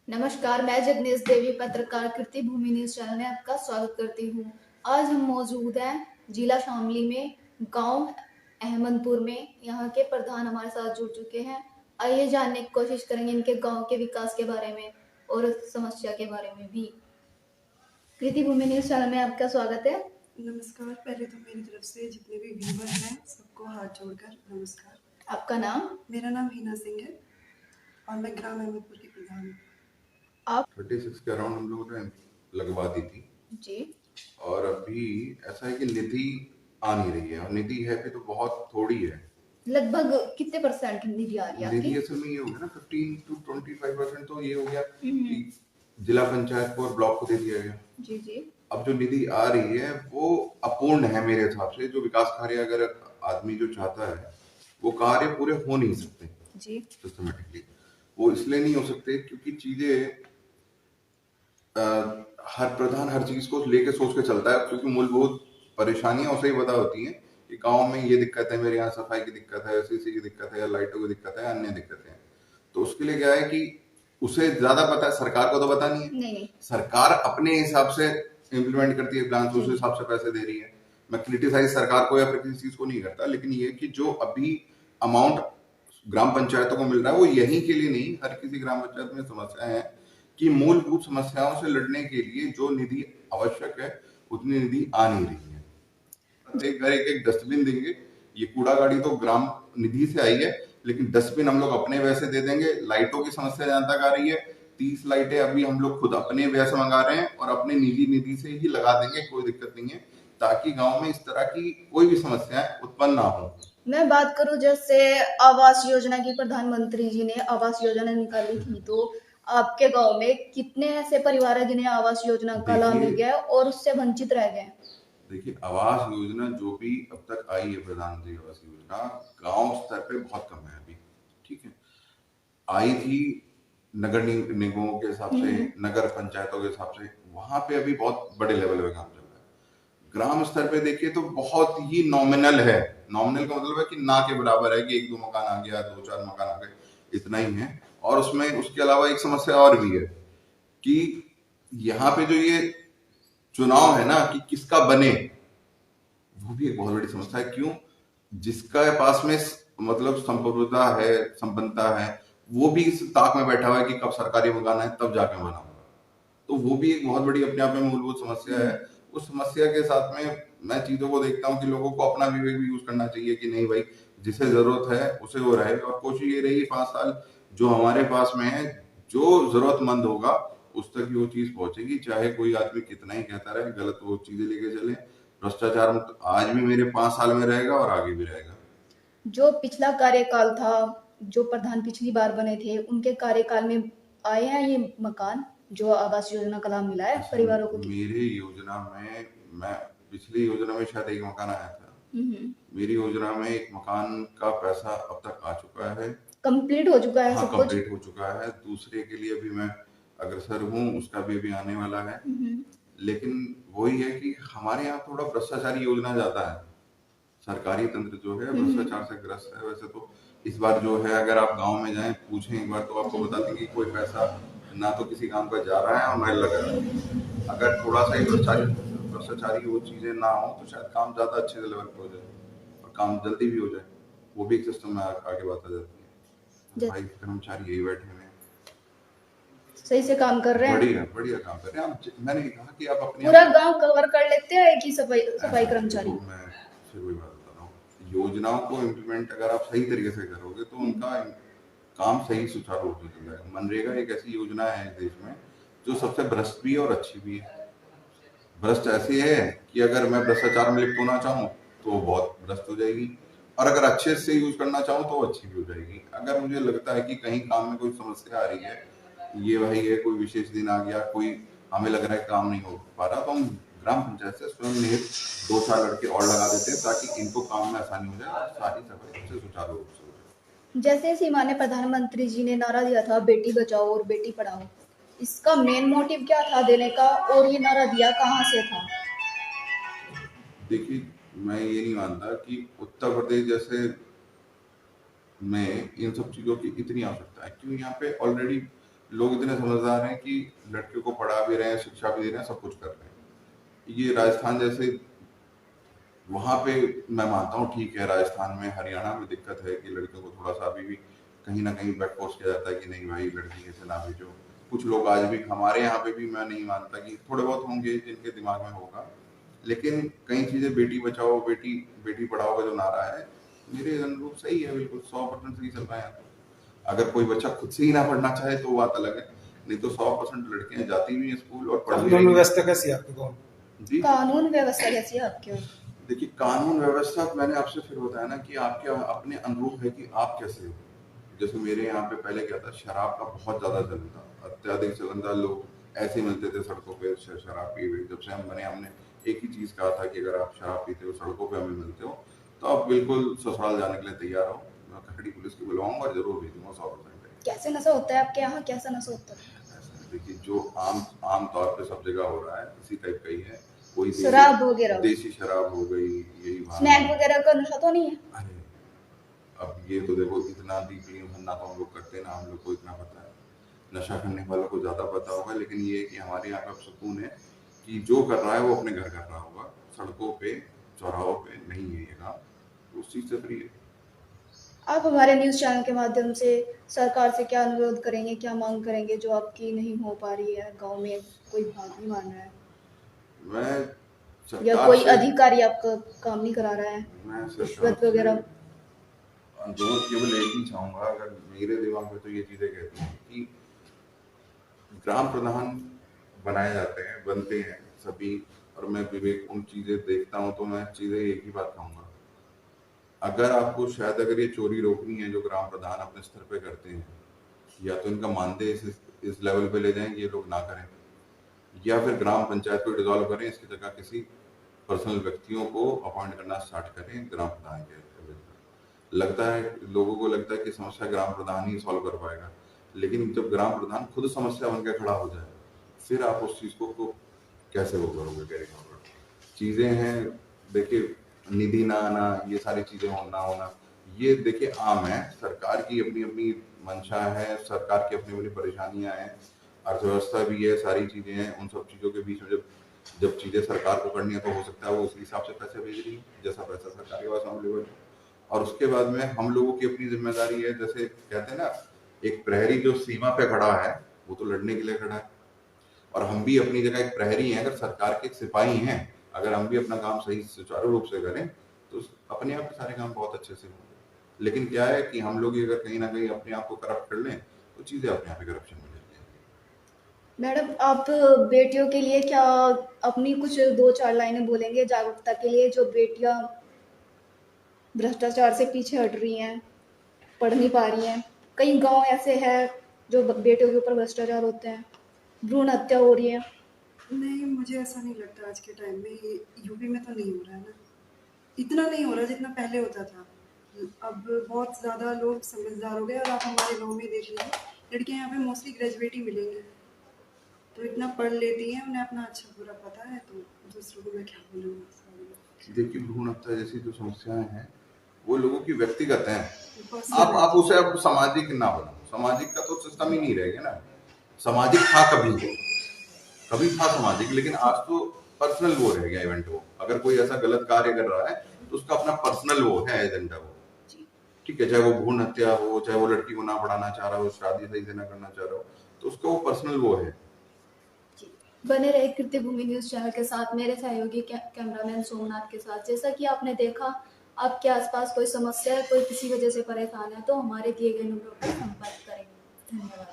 नमस्कार, मैं जगनेश देवी पत्रकार कृति भूमि न्यूज चैनल में आपका स्वागत करती हूँ। आज हम मौजूद हैं जिला शामली में, गांव अहमदपुर में। यहाँ के प्रधान हमारे साथ जुड़ चुके हैं। आइए जानने की कोशिश करेंगे इनके गांव के विकास के बारे में और समस्या के बारे में भी। कृति भूमि न्यूज चैनल में आपका स्वागत है। नमस्कार। पहले तो मेरी तरफ से जितने भी व्यूवर हैं सबको हाथ जोड़कर नमस्कार। आपका नाम? मेरा नाम हीना सिंह है और मैं ग्राम अहमदपुर की प्रधान हूँ। आप? 36 के अराउंड हम लोगों ने लगवा दी थी जी। और अभी ऐसा है कि निधि आ नहीं रही है और निधि है भी तो बहुत थोड़ी है। लगभग कितने % निधि आ रही है निधि आपकी? असल में ये हो गया ना 15 to 25% तो ये हो गया कि जिला पंचायत को और ब्लॉक को दे दिया गया। जी जी। अब जो निधि आ रही है वो अपूर्ण है मेरे हिसाब से। जो विकास कार्य अगर आदमी जो चाहता है वो कार्य पूरे हो नहीं सकते जी। सिस्टमेटिकली। वो इसलिए नहीं हो सकते क्योंकि चीजें हर प्रधान हर चीज को लेके सोच के चलता है, क्योंकि मूलभूत परेशानियां उसे ही पता होती हैं कि गांव में ये दिक्कत है, मेरे यहाँ सफाई की दिक्कत है, सीसी की दिक्कत है, या लाइटों की दिक्कत है, अन्य दिक्कतें हैं। तो उसके लिए क्या है कि उसे ज्यादा पता है, सरकार को तो पता नहीं है। नहीं। सरकार अपने हिसाब से इम्प्लीमेंट करती है प्लान, उस हिसाब से पैसे दे रही है। मैं क्रिटिसाइज सरकार को या फिर किसी चीज को नहीं करता, लेकिन ये कि जो अभी अमाउंट ग्राम पंचायतों को मिल रहा है वो यही के लिए नहीं, हर किसी ग्राम पंचायत में समस्याएं हैं कि मूलभूत समस्याओं से लड़ने के लिए जो निधि आवश्यक है उतनी निधि आ नहीं रही है। प्रत्येक घर एक एक डस्टबिन देंगे, ये कूड़ा गाड़ी तो ग्राम निधि से आई है, लेकिन डस्टबिन हम लोग अपने व्यय से दे देंगे। लाइटों की समस्या जहां तक आ रही है, 30 लाइटें अभी हम लोग खुद अपने व्यय से मंगा रहे हैं और अपने निजी निधि से ही लगा देंगे, कोई दिक्कत नहीं है, ताकि गांव में इस तरह की कोई भी समस्याएं उत्पन्न ना हो। मैं बात करूं जैसे आवास योजना की, प्रधानमंत्री जी ने आवास योजना निकाली थी, तो आपके गांव में कितने ऐसे परिवार है जिन्हें आवास योजना का लाभ मिल गया है और उससे वंचित रह गए? देखिए, आवास योजना जो भी अब तक आई है, प्रधानमंत्री आवास योजना, गांव स्तर पे बहुत कम है अभी। ठीक है, आई थी नगर निगमों के हिसाब से, नगर पंचायतों के हिसाब से, वहां पे अभी बहुत बड़े लेवल पे काम चल रहा है। ग्राम स्तर पे देखिए तो बहुत ही नॉमिनल है। नॉमिनल का मतलब है कि ना के बराबर है, कि एक दो मकान आ गया, दो चार मकान आ गए, इतना ही है। और उसमें उसके अलावा एक समस्या और भी है कि यहाँ पे जो ये चुनाव है ना कि किसका बने, वो भी एक बहुत बड़ी समस्या है। क्यों? जिसका पास में मतलब संप्रभुता है, संपन्नता है, वो भी इस ताक में बैठा हुआ है कि कब सरकारी मकान है तब जाके बनाऊंगा। तो वो भी एक बहुत बड़ी अपने आप में मूलभूत समस्या है। उस समस्या के साथ में मैं चीजों को देखता हूँ कि लोगों को अपना विवेक भी यूज करना चाहिए कि नहीं भाई, जिसे जरूरत है उसे वो रहे। और कोशिश ये रही 5 साल जो हमारे पास में है, जो जरूरतमंद होगा उस तक ही वो चीज पहुंचेगी, चाहे कोई आदमी कितना ही कहता रहे गलत वो चीजें लेके चले। भ्रष्टाचार मुक्त आज भी मेरे 5 साल में रहेगा और आगे भी रहेगा। जो पिछला कार्यकाल था, जो प्रधान पिछली बार बने थे, उनके कार्यकाल में आए हैं ये मकान जो आवास योजना का लाभ मिला है परिवारों को? मेरे योजना में, मैं पिछली योजना में शायद एक मकान आया था। मेरी योजना में एक मकान का पैसा अब तक आ चुका है, कंप्लीट हो चुका है। हाँ, सब कुछ कंप्लीट हो चुका है। दूसरे के लिए भी मैं अग्रसर हूँ, उसका भी अभी आने वाला है। लेकिन वही है कि हमारे यहाँ थोड़ा भ्रष्टाचारी योजना ज्यादा है। सरकारी तंत्र जो है भ्रष्टाचार से ग्रस्त है। वैसे तो इस बार जो है, अगर आप गांव में जाएं पूछें एक बार, तो आपको बता देंगे कि कोई पैसा ना तो किसी काम का जा रहा है और ना लगा रहा है। अगर थोड़ा सा ही भ्रष्टाचारी वो चीजें ना हो तो शायद काम ज्यादा अच्छे लेवल पे हो जाए और काम जल्दी भी हो जाए। वो भी एक सिस्टम में आगे बात आ जाती है। भाई कर्मचारी यही बैठे हुए हैं, सही से काम कर रहे हैं, बढ़िया बढ़िया काम कर रहे हैं। मैंने कहा कि आप अपने पूरा गांव कवर कर लेते हैं एक ही सफाई कर्मचारी। मैं फिर वही बात बता रहा हूँ, योजनाओं को इम्प्लीमेंट अगर आप सही तरीके से करोगे तो उनका काम सही सुचारू रूप से चल जाएगा। मनरेगा एक ऐसी योजना है इस देश में जो सबसे भ्रष्ट भी है और अच्छी भी है। भ्रष्ट ऐसी है कि अगर मैं भ्रष्टाचार में लिप्त होना चाहूँ तो बहुत भ्रष्ट हो जाएगी, और अगर अच्छे से यूज करना चाहूँ तो अच्छी भी हो जाएगी। अगर मुझे लगता है कि कहीं काम में कोई समस्या आ रही है, ये भाई है कोई विशेष दिन आ गया, कोई हमें लग रहा है काम नहीं हो पा रहा, तो हम ग्राम पंचायत से स्वयं निहित 2-4 लड़के और लगा देते हैं ताकि इनको काम में आसानी हो जाए और सारी सफाई सबसे सुचारू रूप से हो जाए। जैसे इसी माने प्रधानमंत्री जी ने नारा दिया था बेटी बचाओ और बेटी पढ़ाओ, इसका मेन मोटिव क्या था देने का, और ये नारा दिया कहाँ से था? देखिए, मैं ये नहीं मानता कि उत्तर प्रदेश जैसे में इन सब चीजों की इतनी आवश्यकता है। क्यों? यहाँ पे ऑलरेडी लोग इतने समझदार हैं कि लड़कियों को पढ़ा भी रहे हैं, शिक्षा भी दे रहे हैं, सब कुछ कर रहे हैं। ये राजस्थान जैसे, वहाँ पे मैं मानता हूँ ठीक है, राजस्थान में, हरियाणा में दिक्कत है कि लड़कियों को थोड़ा सा अभी भी कहीं ना कहीं बैकफोर्स किया जाता है कि नहीं भाई लड़की कैसे ना भेजो। कुछ लोग आज भी, हमारे यहाँ पे भी, मैं नहीं मानता कि थोड़े बहुत होंगे जिनके दिमाग में होगा, लेकिन कई चीजें, बेटी बचाओ बेटी बेटी पढ़ाओ का जो नारा है, मेरे अनुरूप सही है, बिल्कुल 100% सही चल रहा है। अगर कोई बच्चा खुद से ही ना पढ़ना चाहे तो बात अलग है, नहीं तो 100% लड़कियां जाती भी हैं स्कूल और पढ़ भी कानून रही हैं। व्यवस्था कैसी है आपके गाँव में? जी कानून व्यवस्था कैसी है आपके यहाँ? देखिए, कानून व्यवस्था मैंने आपसे फिर बताया ना कि आपके अपने अनुरूप है कि आप कैसे हो। जैसे मेरे यहाँ पे पहले क्या था, शराब का बहुत ज्यादा चलन था, अत्याधिक चलन था, लोग ऐसे मिलते थे सड़कों पे शराब पिए हुए। जब से हमने एक ही चीज कहा था कि अगर आप शराब पीते हो, सड़कों पे हमें मिलते हो, तो आप बिल्कुल ससुराल जाने के लिए तैयार हो, मैं खड़ी पुलिस को बुलवाऊंगा और जरूर भेजूंगा 100%। कैसे नशा होता है आपके यहाँ? कैसा नशा होता है? देखिए, जो आम तौर पे सब जगह हो रहा है इसी टाइप का ही है। कोई शराब वगैरह? देसी शराब हो गई, यही स्नैक वगैरह का नशा तो नहीं है? अरे अब ये तो देखो, इतना डीपली ना तो हम लोग करते, ना हम लोग को इतना पता है, नशा करने वालों को ज्यादा पता होगा। लेकिन ये है कि हमारे यहाँ का सुकून है कि जो कर रहा है वो अपने घर कर रहा होगा, सड़कों पे चौराहों पे नहीं है ये काम, उस चीज से फ्री है। आप हमारे न्यूज़ चैनल के माध्यम से सरकार से क्या अनुरोध करेंगे, क्या मांग करेंगे जो आपकी नहीं हो पा रही है? गांव में कोई बात नहीं मान रहा है मैं या सरकार कोई से अधिकारी आपका काम नहीं करा रहा है, मैं रिश्वत वगैरह? अनुरोध केवल एक ही चाहूंगा, अगर मेरे दिमाग में तो ये चीजें कहती हैं कि ग्राम प्रधान बनाए जाते हैं, बनते हैं सभी, और मैं विवेक उन चीजें देखता हूँ तो मैं चीजें एक ही बात कहूंगा, अगर आपको शायद अगर ये चोरी रोकनी है जो ग्राम प्रधान अपने स्तर पे करते हैं, या तो इनका मानदेय इस लेवल पे ले जाएं कि ये लोग ना करें, या फिर ग्राम पंचायत को डिसॉल्व करें, इसकी जगह किसी पर्सनल व्यक्तियों को अपॉइंट करना स्टार्ट करें ग्राम प्रधान के लेवल पर। लगता है, लोगों को लगता है कि समस्या ग्राम प्रधान ही सॉल्व कर पाएगा, लेकिन जब ग्राम प्रधान खुद समस्या बनकर खड़ा हो जाए, फिर आप उस चीज को कैसे वो करोगे, कैरी फॉरवर्ड? चीजें हैं, देखिए, निधि ना आना, ये सारी चीजें ना होना, ये देखिए आम है, सरकार की अपनी अपनी मंशा है, सरकार की अपनी अपनी परेशानियां हैं, अर्थव्यवस्था भी है, सारी चीजें हैं, उन सब चीजों के बीच में जब चीजें सरकार को करनी है तो हो सकता है वो उसी हिसाब से पैसे भेज रही है जैसा पैसा सरकार के पास अवेलेबल है। और उसके बाद में हम लोगों की अपनी जिम्मेदारी है, जैसे कहते हैं ना, एक प्रहरी जो सीमा पे खड़ा है वो तो लड़ने के लिए खड़ा है, और हम भी अपनी जगह एक प्रहरी हैं, अगर सरकार के एक सिपाही हैं, अगर हम भी अपना काम सही सुचारू रूप से करें तो अपने आप सारे काम बहुत अच्छे से होंगे। लेकिन क्या है कि हम लोग अगर कहीं ना कहीं अपने आप को करप्ट कर लें तो चीजें अपने आप ही करप्शन हो जाती हैं। मैडम, आप बेटियों के लिए क्या अपनी कुछ 2-4 लाइनें बोलेंगे जागरूकता के लिए, जो बेटियां भ्रष्टाचार से पीछे हट रही हैं, पढ़ नहीं पा रही हैं? कई गांव ऐसे हैं जो बेटियों के ऊपर भ्रष्टाचार होते हैं, भ्रूण हत्या हो रही है। नहीं, मुझे ऐसा नहीं लगता आज के टाइम में ये यूपी में तो नहीं हो रहा है ना, इतना नहीं हो रहा जितना पहले होता था। अब बहुत ज़्यादा लोग समझदार हो गए, और आप हमारे गांव में देख लीजिए, लड़कियां यहाँ पे मोस्टली ग्रेजुएट ही मिलेंगी, तो इतना पढ़ लेती हैं, उन्हें अपना अच्छा बुरा पता है, तो दूसरों को मैं क्या बोलूँगा। देखिए, भ्रूण हत्या जैसी जो समस्याएं हैं वो लोगों की व्यक्तिगत हैं, पर्सनल आप उसे अब सामाजिक ना बनाओ, सामाजिक का तो सिस्टम ही नहीं रहेगा ना। सामाजिक था कभी था सामाजिक, लेकिन आज तो पर्सनल वो रह गया इवेंट। वो अगर कोई ऐसा गलत कार्य कर रहा है तो उसका अपना पर्सनल वो है एजेंडा, वो ठीक है, चाहे वो भ्रूण हत्या हो, चाहे वो लड़की को ना पढ़ाना चाह रहा हो, शादी सही से ना करना चाह रहा हो, तो उसका वो पर्सनल वो है। बने रहे कीर्ति भूमि न्यूज चैनल के साथ, मेरे सहयोगी कैमरामैन सोमनाथ के साथ। जैसा कि आपने देखा, आपके आसपास कोई समस्या है, कोई किसी वजह से परेशान है, तो हमारे दिए गए नंबर पर संपर्क करें। धन्यवाद।